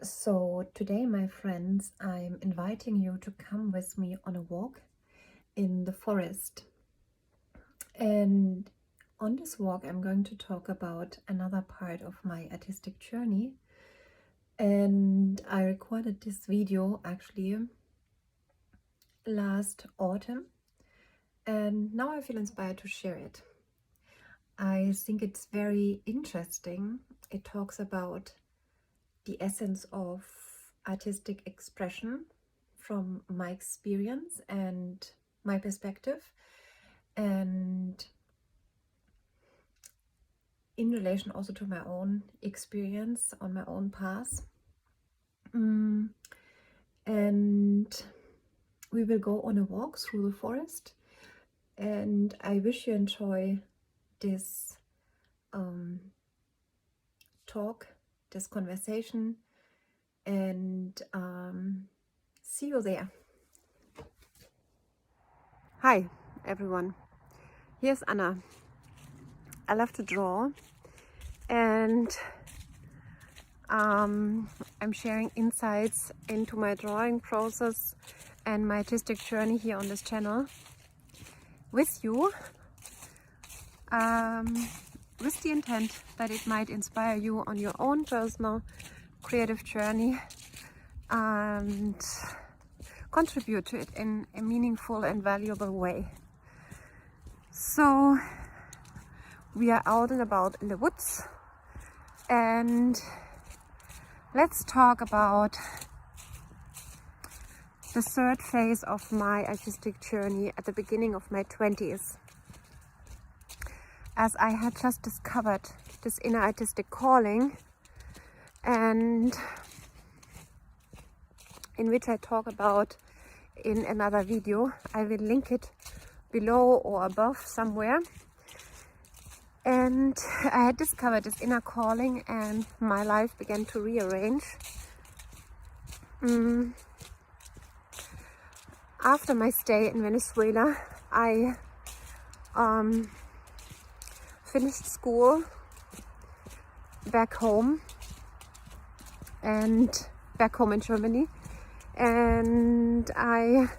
So today, my friends, I'm inviting you to come with me on a walk in the forest. And on this walk, I'm going to talk about another part of my artistic journey. And I recorded this video actually last autumn, and now I feel inspired to share it. I think it's very interesting. It talks about the essence of artistic expression from my experience and my perspective, and in relation also to my own experience on my own path. And we will go on a walk through the forest, and I wish you enjoy this talk, this conversation, and see you there. Hi everyone, here's Anna. I love to draw, and I'm sharing insights into my drawing process and my artistic journey here on this channel with you, with the intent that it might inspire you on your own personal creative journey and contribute to it in a meaningful and valuable way. So we are out and about in the woods, and let's talk about the third phase of my artistic journey at the beginning of my 20s, as I had just discovered this inner artistic calling, and in which I talk about in another video. I will link it below or above somewhere. And I had discovered this inner calling, and my life began to rearrange. After my stay in Venezuela, I finished school back home in Germany, and I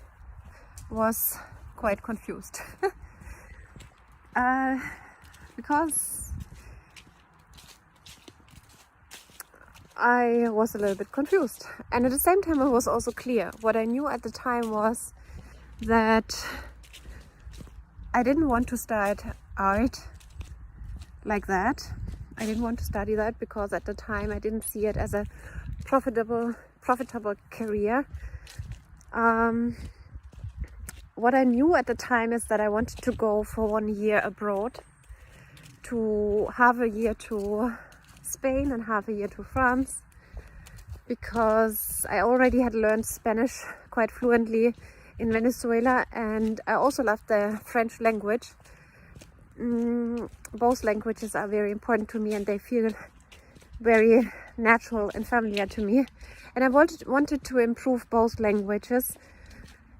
was quite confused because I was a little bit confused, and at the same time I was also clear. What I knew at the time was that I didn't want to start art like that. I didn't want to study that because at the time I didn't see it as a profitable career. What I knew at the time is that I wanted to go for 1 year abroad, to half a year to Spain and half a year to France, because I already had learned Spanish quite fluently in Venezuela, and I also loved the French language. Both languages are very important to me, and they feel very natural and familiar to me, and I wanted to improve both languages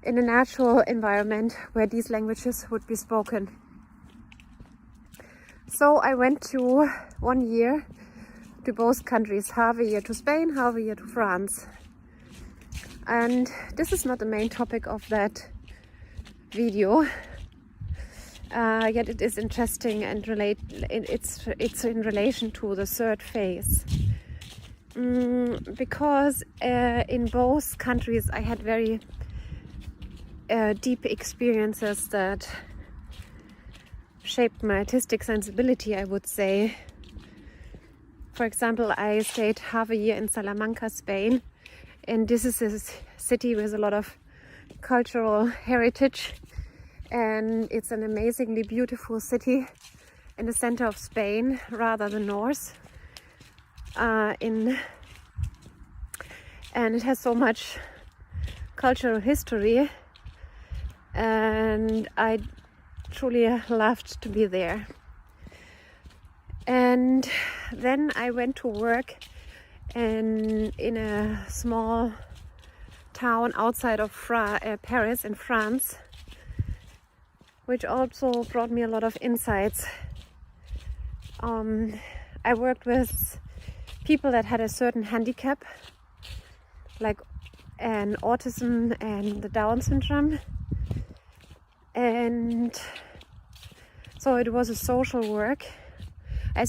in a natural environment where these languages would be spoken. So I went to 1 year to both countries, half a year to Spain, half a year to France. And this is not the main topic of that video, yet it is interesting, and it's in relation to the third phase, because in both countries I had very deep experiences that shaped my artistic sensibility, I would say. For example, I stayed half a year in Salamanca, Spain, and this is a city with a lot of cultural heritage, and it's an amazingly beautiful city in the center of Spain, rather the north, and it has so much cultural history, and I truly loved to be there. And then I went to work in a small town outside of Paris in France, which also brought me a lot of insights. I worked with people that had a certain handicap, like an autism and the Down syndrome. And so it was a social work. I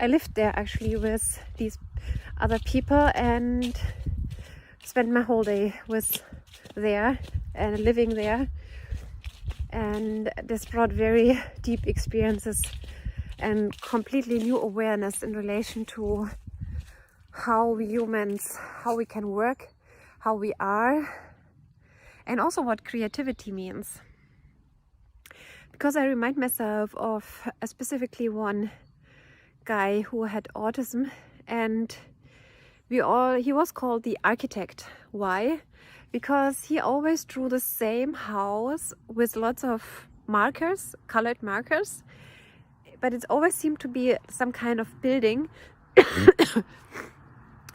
lived there actually with these other people and spent my whole day there and living there. And this brought very deep experiences and completely new awareness in relation to how we humans, how we can work, how we are, and also what creativity means. Because I remind myself of specifically one guy who had autism, and he was called the architect. Why? Because he always drew the same house with lots of markers, colored markers, but it always seemed to be some kind of building.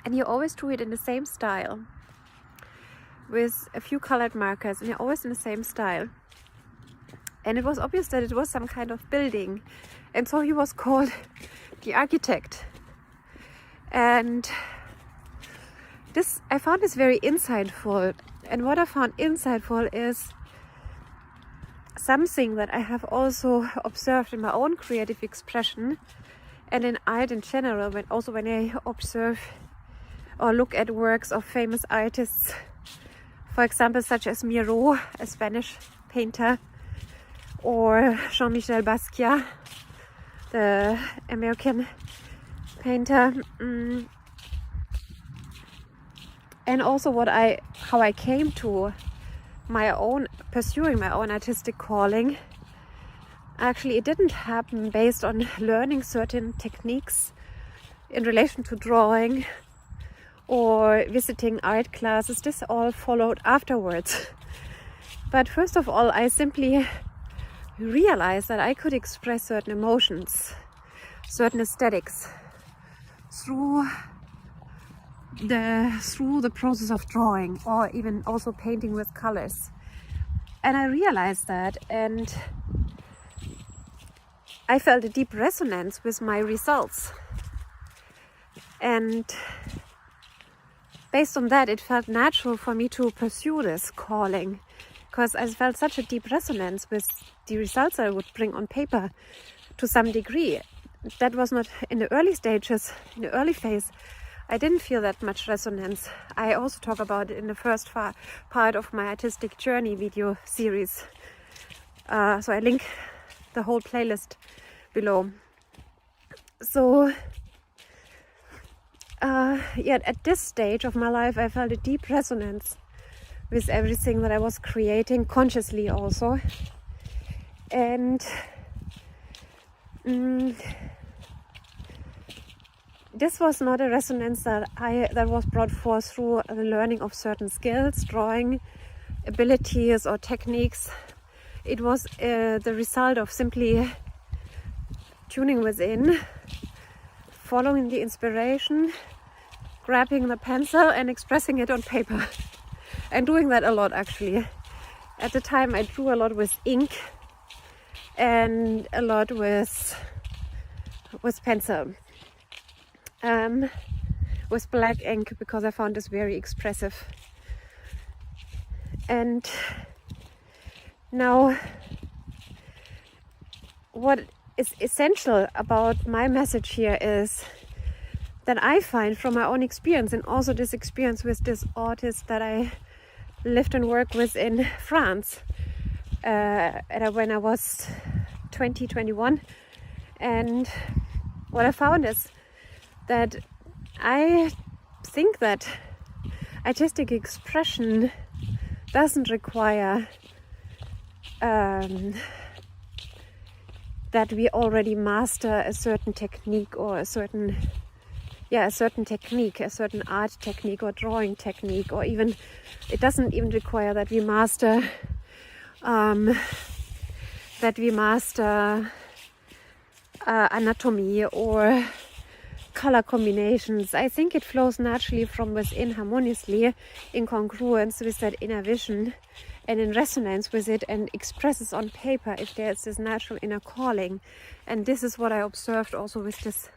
And he always drew it in the same style with a few colored markers, and always in the same style. And it was obvious that it was some kind of building, and so he was called the architect. And I found this very insightful. And what I found insightful is something that I have also observed in my own creative expression and in art in general, when I observe or look at works of famous artists, for example, such as Miro, a Spanish painter, or Jean-Michel Basquiat, the American painter. And also how I came to pursuing my own artistic calling. Actually, it didn't happen based on learning certain techniques in relation to drawing or visiting art classes. This all followed afterwards. But first of all, I simply realized that I could express certain emotions, certain aesthetics through the process of drawing, or even also painting with colors. And I realized that, and I felt a deep resonance with my results. And based on that, it felt natural for me to pursue this calling, because I felt such a deep resonance with the results I would bring on paper to some degree. That was not in the early stages, in the early phase. I didn't feel that much resonance. I also talk about it in the first part of my artistic journey video series. So I link the whole playlist below. So at this stage of my life, I felt a deep resonance with everything that I was creating, consciously also. And this was not a resonance that was brought forth through the learning of certain skills, drawing abilities or techniques. It was the result of simply tuning within, following the inspiration, grabbing the pencil and expressing it on paper. And doing that a lot, actually. At the time I drew a lot with ink and a lot with pencil. With black ink, because I found this very expressive. And now, what is essential about my message here is that I find from my own experience, and also this experience with this artist that I lived and worked with in France when I was 21. And what I found is that I think that artistic expression doesn't require that we already master a certain technique, or a certain technique, a certain art technique or drawing technique, or even it doesn't even require that we master anatomy or color combinations. I think it flows naturally from within, harmoniously, in congruence with that inner vision and in resonance with it, and expresses on paper if there's this natural inner calling. And this is what I observed also with this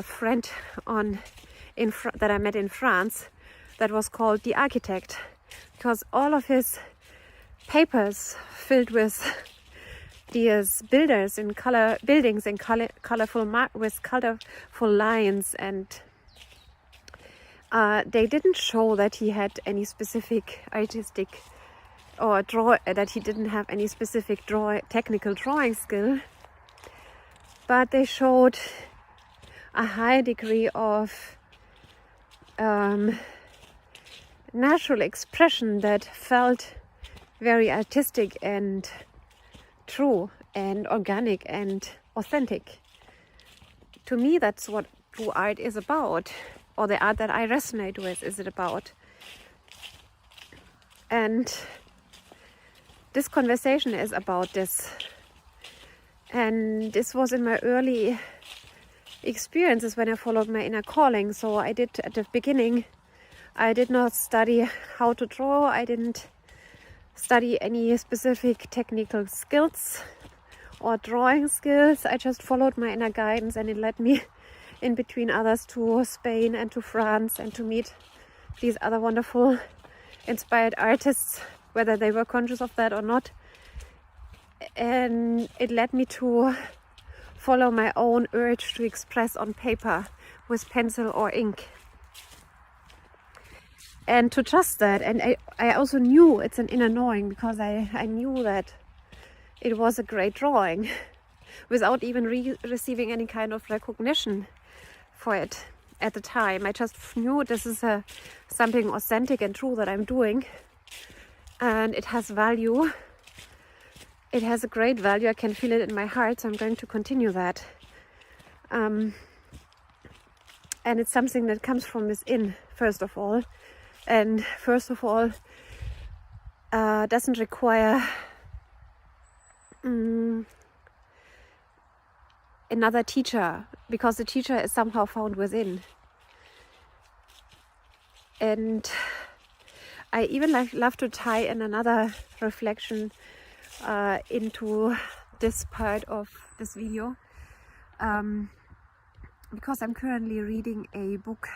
friend that I met in France, that was called The Architect, because all of his papers filled with these buildings in colorful lines, and they didn't show that he had any specific artistic or that he didn't have any specific technical drawing skill, but they showed a high degree of natural expression that felt very artistic and true and organic and authentic. To me, that's what true art is about, or the art that I resonate with is it about. And this conversation is about this. And this was in my early experiences when I followed my inner calling. So I did, at the beginning, I did not study how to draw. I didn't study any specific technical skills or drawing skills. I just followed my inner guidance, and it led me, in between others, to Spain and to France, and to meet these other wonderful inspired artists, whether they were conscious of that or not. And it led me to follow my own urge to express on paper with pencil or ink, and to trust that. And I also knew it's an inner knowing, because I knew that it was a great drawing without even receiving any kind of recognition for it at the time. I just knew this is something authentic and true that I'm doing, and it has value. It has a great value. I can feel it in my heart, so I'm going to continue that. And it's something that comes from within, first of all. And first of all, doesn't require another teacher, because the teacher is somehow found within. And I even love to tie in another reflection into this part of this video, because I'm currently reading a book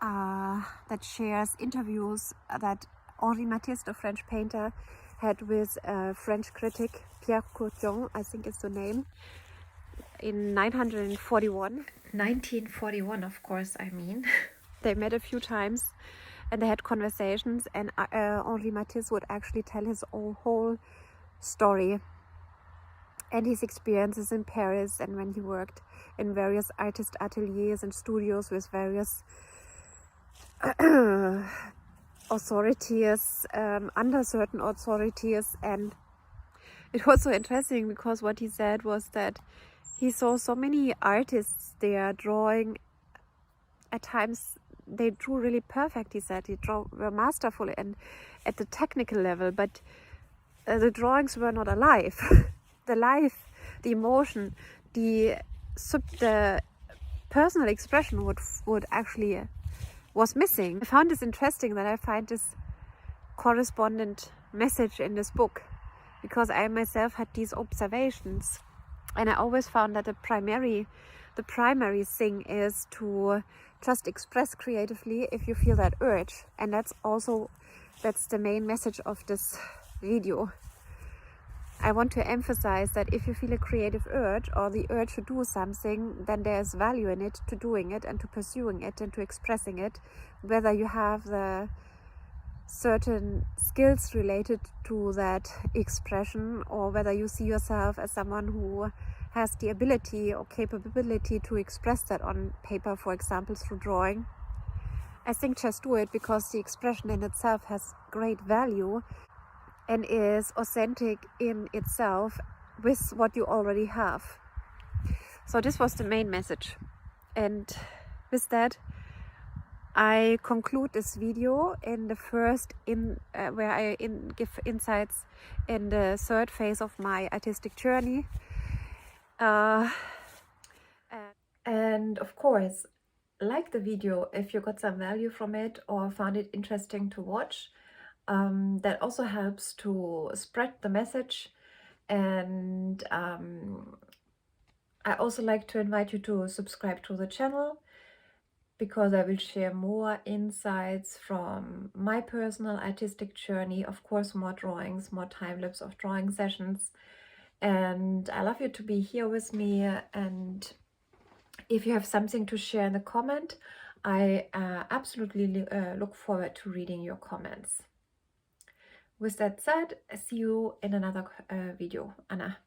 that shares interviews that Henri Matisse, the French painter, had with a French critic, Pierre Courton, I think is the name, in 1941, of course, I mean. They met a few times and they had conversations, and Henri Matisse would actually tell his whole story and his experiences in Paris, and when he worked in various artist ateliers and studios with various authorities, under certain authorities. And it was so interesting, because what he said was that he saw so many artists there drawing. At times they drew really perfect, he said. Were masterful and at the technical level, but the drawings were not alive. The life, the emotion, the personal expression would actually was missing. I found this interesting, that I find this correspondent message in this book, because I myself had these observations, and I always found that the primary thing is to just express creatively if you feel that urge. And that's the main message of this video. I want to emphasize that if you feel a creative urge, or the urge to do something, then there's value in it, to doing it and to pursuing it and to expressing it, whether you have the certain skills related to that expression, or whether you see yourself as someone who has the ability or capability to express that on paper, for example, through drawing. I think just do it, because the expression in itself has great value and is authentic in itself with what you already have. So this was the main message. And with that, I conclude this video in the first where I give insights in the third phase of my artistic journey. And of course, like the video if you got some value from it or found it interesting to watch. That also helps to spread the message. And I also like to invite you to subscribe to the channel because I will share more insights from my personal artistic journey, of course more drawings, more time-lapse of drawing sessions, and I love you to be here with me. And if you have something to share in the comment, I absolutely look forward to reading your comments. With that said, see you in another video. Anna.